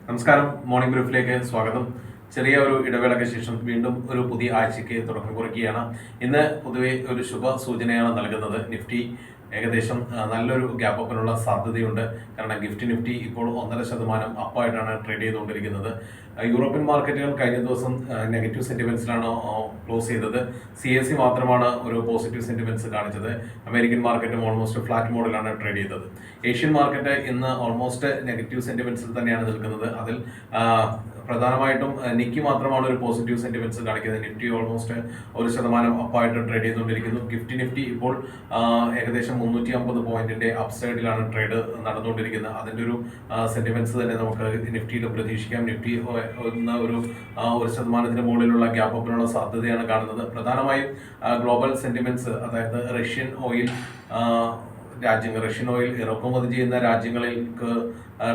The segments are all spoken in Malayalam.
നമസ്കാരം. മോർണിംഗ് ബ്രീഫിലേക്ക് സ്വാഗതം. ചെറിയ ഒരു ഇടവേളയ്ക്ക് ശേഷം വീണ്ടും ഒരു പുതിയ ആഴ്ചയ്ക്ക് തുടക്കം കുറിക്കുകയാണ്. ഇന്ന് പൊതുവെ ഒരു ശുഭ സൂചനയാണ് നൽകുന്നത്. നിഫ്റ്റി ഏകദേശം നല്ലൊരു ഗ്യാപ്പ് അപ്പിനുള്ള സാധ്യതയുണ്ട്. കാരണം നിഫ്റ്റി ഇപ്പോൾ 1.5% അപ്പായിട്ടാണ് ട്രേഡ് ചെയ്തുകൊണ്ടിരിക്കുന്നത്. യൂറോപ്യൻ മാർക്കറ്റുകൾ കഴിഞ്ഞ ദിവസം നെഗറ്റീവ് സെന്റിമെന്റ്സിലാണ് ക്ലോസ് ചെയ്തത്. CAC മാത്രമാണ് ഒരു പോസിറ്റീവ് സെന്റിമെന്റ്സ് കാണിച്ചത്. അമേരിക്കൻ മാർക്കറ്റും ഓൾമോസ്റ്റ് ഫ്ലാറ്റ് മോഡിലാണ് ട്രേഡ് ചെയ്തത്. ഏഷ്യൻ മാർക്കറ്റ് ഇന്ന് ഓൾമോസ്റ്റ് നെഗറ്റീവ് സെന്റിമെന്റ്സിൽ തന്നെയാണ് നിൽക്കുന്നത്. അതിൽ പ്രധാനമായിട്ടും നിക്കി മാത്രമാണ് ഒരു പോസിറ്റീവ് സെന്റിമെന്റ്സ് കാണിക്കുന്നത്. നിഫ്റ്റി ഓൾമോസ്റ്റ് 1% അപ്പായിട്ട് ട്രേഡ് ചെയ്തുകൊണ്ടിരിക്കുന്നു. നിഫ്റ്റി ഇപ്പോൾ ഏകദേശം 350 പോയിന്റിന്റെ അപ്സൈഡിലാണ് ട്രേഡ് നടന്നുകൊണ്ടിരിക്കുന്നത്. അതിന്റെ ഒരു സെന്റിമെന്റ്സ് തന്നെ നമുക്ക് നിഫ്റ്റിയിൽ പ്രതീക്ഷിക്കാം. നിഫ്റ്റി ഒരു 1% മുകളിലുള്ള ഗ്യാപ്പ് അപ്പിനുള്ള സാധ്യതയാണ് കാണുന്നത്. പ്രധാനമായും ഗ്ലോബൽ സെന്റിമെന്റ്സ്, അതായത് റഷ്യൻ ഓയിൽ ഇറക്കുമതി ചെയ്യുന്ന രാജ്യങ്ങൾക്ക്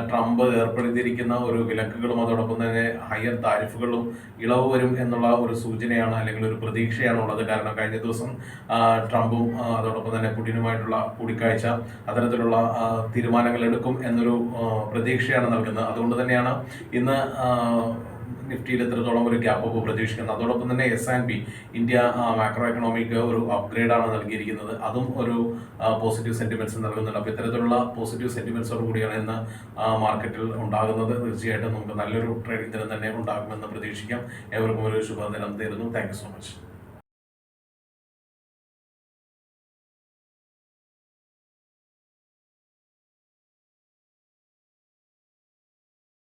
ട്രംപ് ഏർപ്പെടുത്തിയിരിക്കുന്ന ഒരു വിലക്കുകളും അതോടൊപ്പം തന്നെ ഹയർ താരിഫുകളും ഇളവ് വരും എന്നുള്ള ഒരു സൂചനയാണ്, അല്ലെങ്കിൽ ഒരു പ്രതീക്ഷയാണ് ഉള്ളത്. കാരണം കഴിഞ്ഞ ദിവസം ട്രംപും അതോടൊപ്പം തന്നെ പുടിനുമായിട്ടുള്ള കൂടിക്കാഴ്ച അത്തരത്തിലുള്ള തീരുമാനങ്ങൾ എടുക്കും എന്നൊരു പ്രതീക്ഷയാണ് നൽകുന്നത്. അതുകൊണ്ട് തന്നെയാണ് ഇന്ന് നിഫ്റ്റിയിൽ എത്രത്തോളം ഒരു ഗ്യാപ്പ് അപ്പ് പ്രതീക്ഷിക്കുന്നത്. അതോടൊപ്പം തന്നെ S&P ഇന്ത്യ മാക്രോ എക്കണോമിക്ക് ഒരു അപ്ഗ്രേഡാണ് നൽകിയിരിക്കുന്നത്. അതും ഒരു പോസിറ്റീവ് സെന്റിമെന്റ്സ് നൽകുന്നുണ്ട്. അപ്പോൾ ഇത്തരത്തിലുള്ള പോസിറ്റീവ് സെന്റിമെന്റ്സോട് കൂടിയാണ് ഇന്ന് മാർക്കറ്റിൽ ഉണ്ടാകുന്നത്. തീർച്ചയായിട്ടും നമുക്ക് നല്ലൊരു ട്രേഡിംഗ് ദിനം തന്നെ ഉണ്ടാകുമെന്ന് പ്രതീക്ഷിക്കാം. ഏവർക്കും ഒരു ശുഭദിനം നേരുന്നു. Thank you so much.